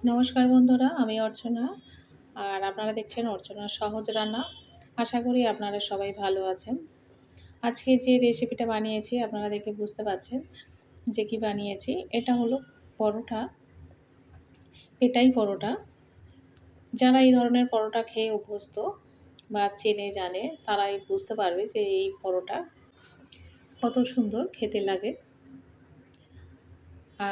নমস্কার বন্ধুরা, আমি অর্চনা। আর আপনারা দেখছেন অর্চনার সহজ রান্না। আশা করি আপনারা সবাই ভালো আছেন। আজকে যে রেসিপিটা বানিয়েছি আপনারা দেখে বুঝতে পারছেন যে কি বানিয়েছি। এটা হলো পরোটা, পেটাই পরোটা। যারা এই ধরনের পরোটা খেয়ে অভ্যস্ত বা চেনে জানে তারাই বুঝতে পারবে যে এই পরোটা কত সুন্দর খেতে লাগে।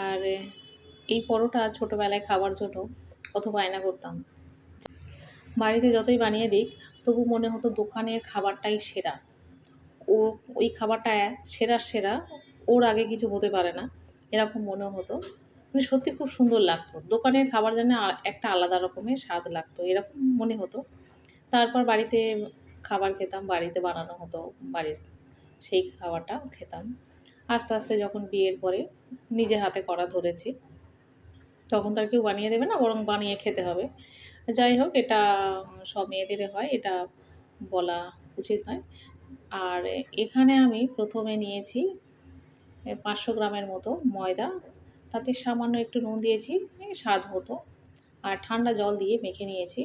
আর এই পরোটা ছোটোবেলায় খাওয়ার জন্য কত বায়না করতাম। বাড়িতে যতই বানিয়ে দিক তবু মনে হতো দোকানের খাবারটাই সেরা। ও ওই খাবারটা সেরার সেরা, ওর আগে কিছু হতে পারে না, এরকম মনে হতো। মানে সত্যি খুব সুন্দর লাগতো। দোকানের খাবার যেন একটা আলাদা রকমের স্বাদ লাগতো, এরকম মনে হতো। তারপর বাড়িতে খাবার খেতাম, বাড়িতে বানানো হতো, বাড়ির সেই খাবারটা খেতাম। আস্তে আস্তে যখন বিয়ের পরে নিজে হাতে করা ধরেছি, তখন তো আর কেউ বানিয়ে দেবে না, বরং বানিয়ে খেতে হবে। যাই হোক, এটা সব মেয়েদের হয়, এটা বলা উচিত নয়। আর এখানে আমি প্রথমে নিয়েছি 500 গ্রামের মতো ময়দা, তাতে সামান্য একটু নুন দিয়েছি স্বাদ মতো, আর ঠান্ডা জল দিয়ে মেখে নিয়েছি।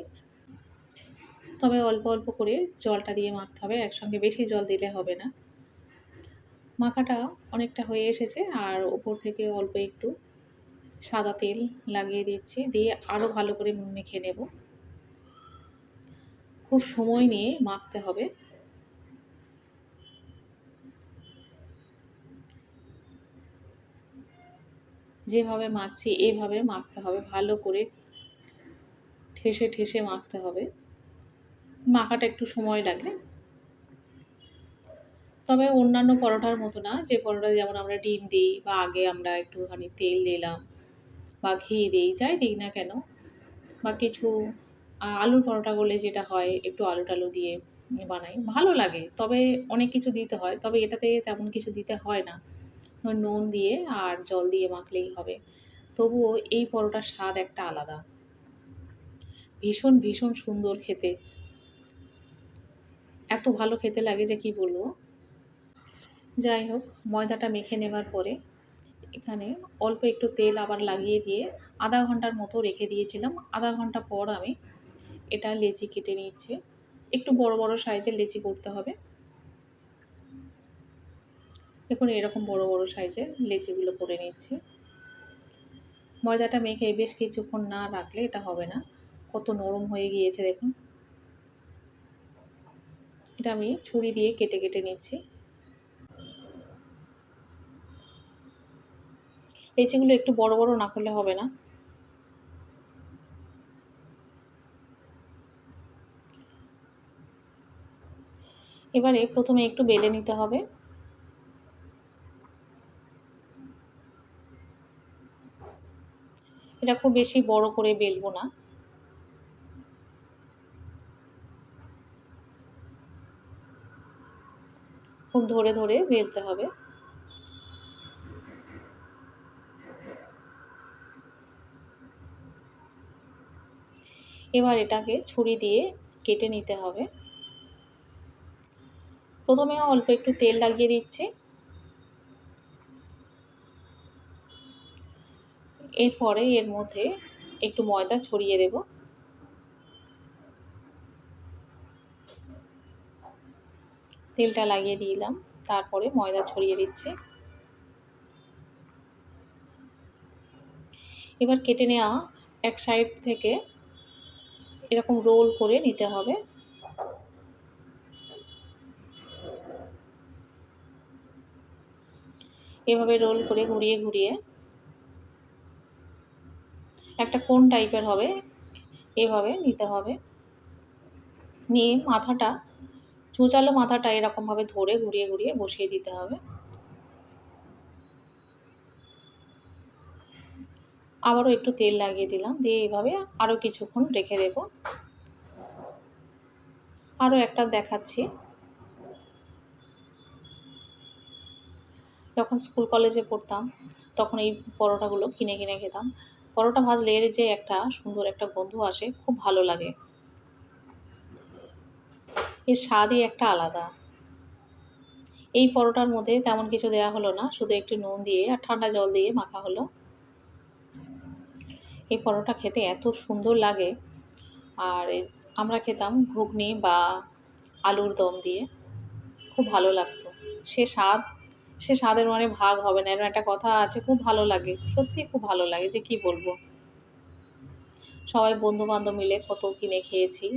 তবে অল্প অল্প করে জলটা দিয়ে মাখতে হবে, একসঙ্গে বেশি জল দিলে হবে না। মাখাটা অনেকটা হয়ে এসেছে, আর ওপর থেকে অল্প একটু সাদা তেল লাগিয়ে দিচ্ছি, দিয়ে আরও ভালো করে মেখে নেব। খুব সময় নিয়ে মাখতে হবে। যেভাবে মাখছি এভাবে মাখতে হবে, ভালো করে ঠেসে ঠেসে মাখতে হবে। মাখাটা একটু সময় লাগে, তবে অন্যান্য পরোটার মতো না, যে পরোটা যেমন আমরা ডিম দিই বা আগে আমরা একটুখানি তেল দিলাম বা ঘি দিই, যাই দিই না কেন, বা কিছু আলুর পরোটা করলে যেটা হয় একটু আলু টালু দিয়ে বানাই, ভালো লাগে। তবে অনেক কিছু দিতে হয়, তবে এটাতে তেমন কিছু দিতে হয় না, নুন দিয়ে আর জল দিয়ে মাখলেই হবে। তবুও এই পরোটার স্বাদ একটা আলাদা, ভীষণ ভীষণ সুন্দর খেতে, এত ভালো খেতে লাগে যে কি বলবো। যাই হোক, ময়দাটা মেখে নেবার পরে এখানে অল্প একটু তেল আবার লাগিয়ে দিয়ে আধা ঘন্টার মতো রেখে দিয়েছিলাম। আধা ঘন্টা পর আমি এটা লেচি কেটে নিচ্ছি। একটু বড় বড় সাইজের লেচি করতে হবে। দেখুন, এরকম বড় বড় সাইজের লেচিগুলো করে নিচ্ছি। ময়দাটা মেখে বেশ কিছুক্ষণ না রাখলে এটা হবে না, কত নরম হয়ে গিয়েছে দেখুন। এটা আমি ছুরি দিয়ে কেটে কেটে নিচ্ছি। লেচিগুলো একটু বড় বড় না করলে হবে না। এবারে প্রথমে একটু বেলে নিতে হবে। এটা খুব বেশি বড় করে বেলবো না, খুব ধরে ধরে বেলতে হবে। এবার এটাকে ছুরি দিয়ে কেটে নিতে হবে। প্রথমে অল্প একটু তেল লাগিয়ে দিচ্ছি, এরপরে এর মধ্যে একটু ময়দা ছড়িয়ে দেব। তেলটা লাগিয়ে দিলাম, তারপরে ময়দা ছড়িয়ে দিচ্ছি। এবার কেটে নেওয়া এক সাইড থেকে এরকম রোল করে নিতে হবে। এভাবে রোল করে ঘুরিয়ে ঘুরিয়ে একটা কোন টাইপের হবে, এভাবে নিতে হবে। নিয়ে মাথাটা, চোঁচালো মাথাটা এরকমভাবে ধরে ঘুরিয়ে ঘুরিয়ে বসিয়ে দিতে হবে। আবারও একটু তেল লাগিয়ে দিলাম, দিয়ে এভাবে আরও কিছুক্ষণ রেখে দেব। আরও একটা দেখাচ্ছি। যখন স্কুল কলেজে পড়তাম তখন এই পরোটাগুলো কিনে কিনে খেতাম। পরোটা ভাজলে এর যে একটা সুন্দর একটা গন্ধ আসে, খুব ভালো লাগে। এর স্বাদই একটা আলাদা। এই পরোটার মধ্যে তেমন কিছু দেওয়া হলো না, শুধু একটু নুন দিয়ে আর ঠান্ডা জল দিয়ে মাখা হলো। এই পরোটা খেতে এত সুন্দর লাগে। আর আমরা খেতাম ঘুগনি বা আলুর দম দিয়ে, খুব ভালো লাগতো। সে স্বাদ সে স্বাদের মানে ভাগ হবে না, এরকম একটা কথা আছে। খুব ভালো লাগে, সত্যিই খুব ভালো লাগে, যে কি বলবো। সবাই বন্ধু-বান্ধব মিলে কত কিনে খেয়েছি।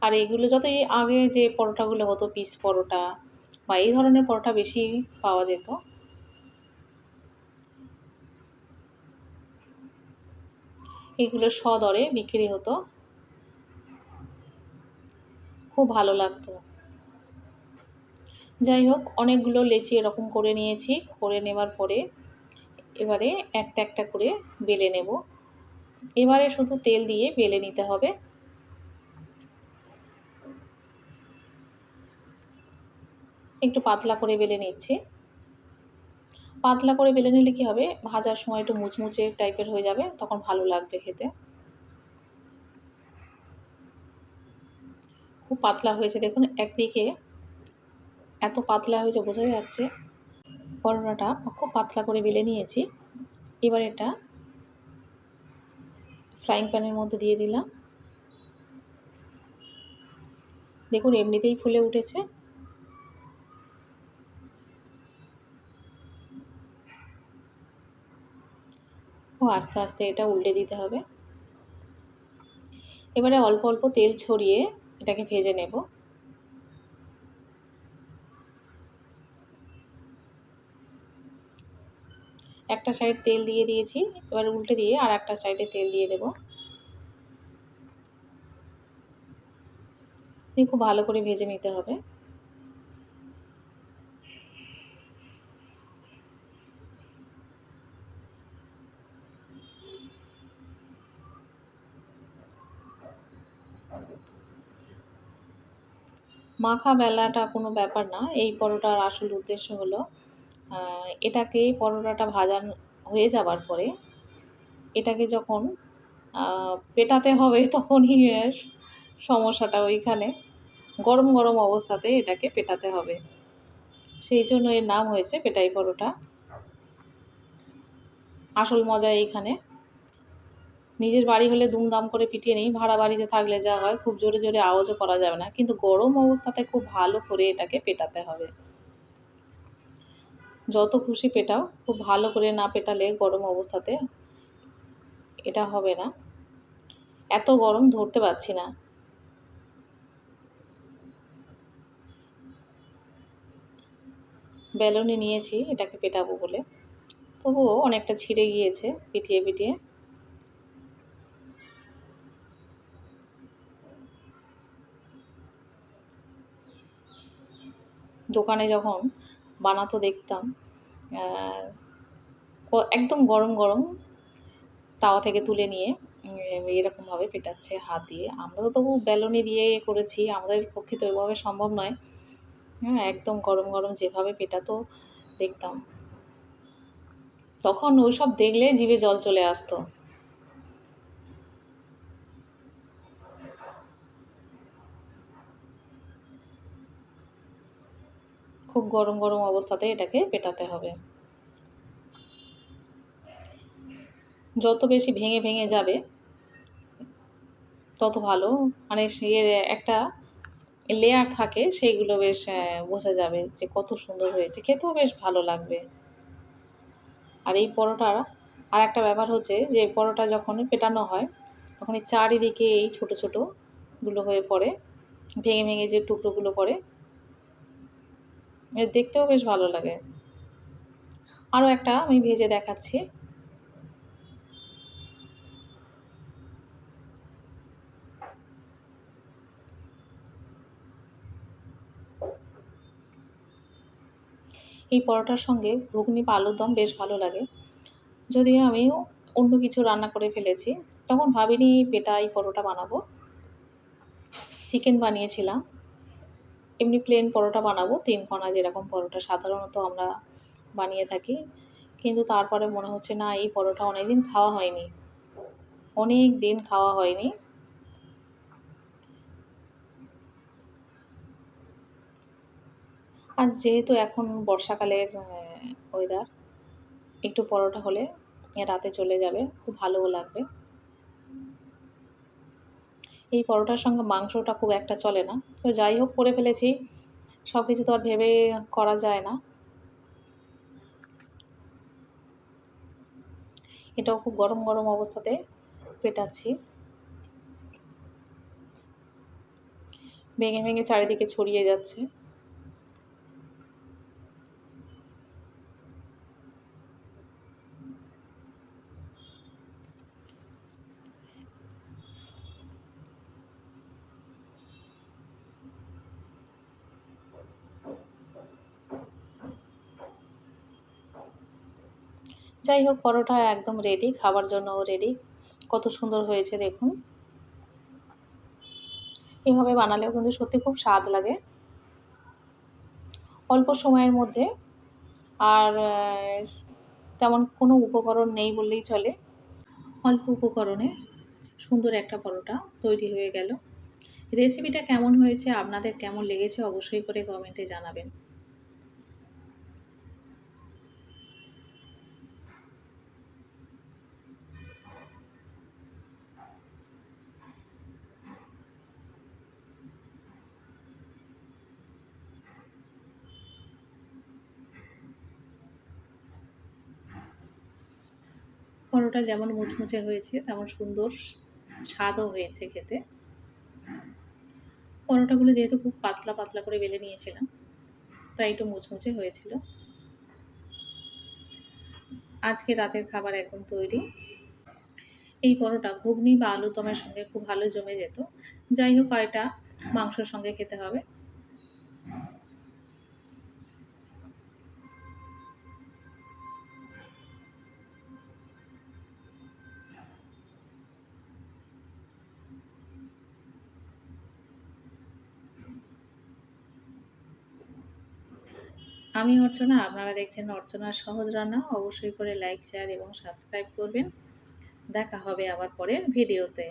আর এগুলো যতই আগে যে পরোটাগুলো হতো, পিস পরোটা বা এই ধরনের পরোটা বেশি পাওয়া যেত। এগুলো সদরে বিক্রি হতো, খুব ভালো লাগতো। যাই হোক, অনেকগুলো লেচি এরকম করে নিয়েছি। করে নেবার পরে এবারে একটা একটা করে বেলে নেব। এবারে শুধু তেল দিয়ে বেলে নিতে হবে। একটু পাতলা করে বেলে নিচ্ছি। পাতলা করে বেলে নিলে কী হবে, ভাজার সময় একটু মুচমুচে টাইপের হয়ে যাবে, তখন ভালো লাগবে খেতে। খুব পাতলা হয়েছে দেখুন, একদিকে এত পাতলা হয়েছে বোঝা যাচ্ছে। পরোটাটা খুব পাতলা করে বেলে নিয়েছি। এবার এটা ফ্রাইং প্যানের মধ্যে দিয়ে দিলাম। দেখুন এমনিতেই ফুলে উঠেছে। ও আস্তে আস্তে এটা উল্টে দিতে হবে। এবারে অল্প অল্প তেল ছড়িয়ে এটাকে ভেজে নেব। একটা সাইড তেল দিয়ে দিয়েছি, এবার উল্টে দিয়ে আর একটা সাইডে তেল দিয়ে দেব। দিয়ে খুব ভালো করে ভেজে নিতে হবে। মাখা বেলাটা কোনো ব্যাপার না। এই পরোটার আসল উদ্দেশ্য হলো এটাকে, পরোটাটা ভাজা হয়ে যাবার পরে এটাকে যখন পেটাতে হবে তখনই সমস্যাটা ওইখানে। গরম গরম অবস্থাতে এটাকে পেটাতে হবে। সেই জন্য এর নাম হয়েছে পেটাই পরোটা। আসল মজা এইখানে। নিজের বাড়ি হলে দুমদাম করে পিটিয়ে নিই, ভাড়া বাড়িতে থাকলে যা হয় খুব জোরে জোরে আওয়াজও করা যাবে না, কিন্তু গরম অবস্থাতে খুব ভালো করে এটাকে পেটাতে হবে। যত খুশি পেটাও, খুব ভালো করে না পেটালে গরম অবস্থাতে এটা হবে না। এত গরম ধরতে পারছি না। বেলুনি নিয়েছি এটাকে পেটাবো বলে, তবুও অনেকটা ছিঁড়ে গিয়েছে পিটিয়ে পিটিয়ে। দোকানে যখন বানাতো দেখতাম, একদম গরম গরম তাওয়া থেকে তুলে নিয়ে এরকমভাবে পেটাচ্ছে হাত দিয়ে। আমরা তো তবু বেলুনি দিয়ে করেছি, আমাদের পক্ষে তো ওইভাবে সম্ভব নয়। হ্যাঁ, একদম গরম গরম যেভাবে পেটাতো দেখতাম, তখন ওইসব দেখলে জিভে জল চলে আসতো। খুব গরম গরম অবস্থাতে এটাকে পেটাতে হবে। যত বেশি ভেঙে ভেঙে যাবে তত ভালো। মানে এর একটা লেয়ার থাকে, সেইগুলো বেশ বোঝা যাবে যে কত সুন্দর হয়েছে, খেতেও বেশ ভালো লাগবে। আর এই পরোটার আর একটা ব্যাপার হচ্ছে যে পরোটা যখন পেটানো হয় তখন এই চারিদিকে এই ছোটো ছোটোগুলো হয়ে পড়ে, ভেঙে ভেঙে যে টুকরোগুলো পড়ে, দেখতেও বেশ ভালো লাগে। আরও একটা আমি ভেজে দেখাচ্ছি। এই পরোটার সঙ্গে ঘুগনি বা আলুর দম বেশ ভালো লাগে। যদিও আমি অন্য কিছু রান্না করে ফেলেছি, তখন ভাবিনি পেটাই পরোটা বানাবো। চিকেন বানিয়েছিলাম। এমনি প্লেন পরোটা বানাবো, ৩ কোণা যেরকম পরোটা সাধারণত আমরা বানিয়ে থাকি। কিন্তু তারপরে মনে হচ্ছে না, এই পরোটা অনেকদিন খাওয়া হয়নি। অনেক দিন খাওয়া হয়নি। আর যেহেতু এখন বর্ষাকালের ওয়েদার, একটু পরোটা হলে রাতে চলে যাবে, খুব ভালোও লাগবে। এই পরোটার সঙ্গে মাংসটা খুব একটা চলে না, তো যাই হোক করে ফেলেছি, সব কিছু তো আর ভেবে করা যায় না। এটাও খুব গরম গরম অবস্থাতে পেটাচ্ছি, ভেঙে ভেঙে চারিদিকে ছড়িয়ে যাচ্ছে। যাই হোক পরোটা একদম রেডি, খাবার জন্যও রেডি। কত সুন্দর হয়েছে দেখুন। এভাবে বানালেও কিন্তু সত্যি খুব স্বাদ লাগে, অল্প সময়ের মধ্যে। আর তেমন কোনো উপকরণ নেই বললেই চলে, অল্প উপকরণে সুন্দর একটা পরোটা তৈরি হয়ে গেল। রেসিপিটা কেমন হয়েছে, আপনাদের কেমন লেগেছে অবশ্যই করে কমেন্টে জানাবেন। পরোটা যেমন মুচমুচে হয়েছে তেমন সুন্দর স্বাদও হয়েছে খেতে। পরোটাগুলো যেহেতু খুব পাতলা পাতলা করে বেলে নিয়েছিলাম, তাই একটু মুচমুচে হয়েছিল। আজকে রাতের খাবার একদম তৈরি। এই পরোটা ঘুগনি বা আলুর দমের সঙ্গে খুব ভালো জমে যেত। যাই হোক এটা মাংসর সঙ্গে খেতে হবে। আমি অর্চনা, আপনারা দেখছেন অর্চনার সহজ রান্না। অবশ্যই করে লাইক, শেয়ার এবং সাবস্ক্রাইব করবেন। দেখা হবে আবার পরের ভিডিওতে।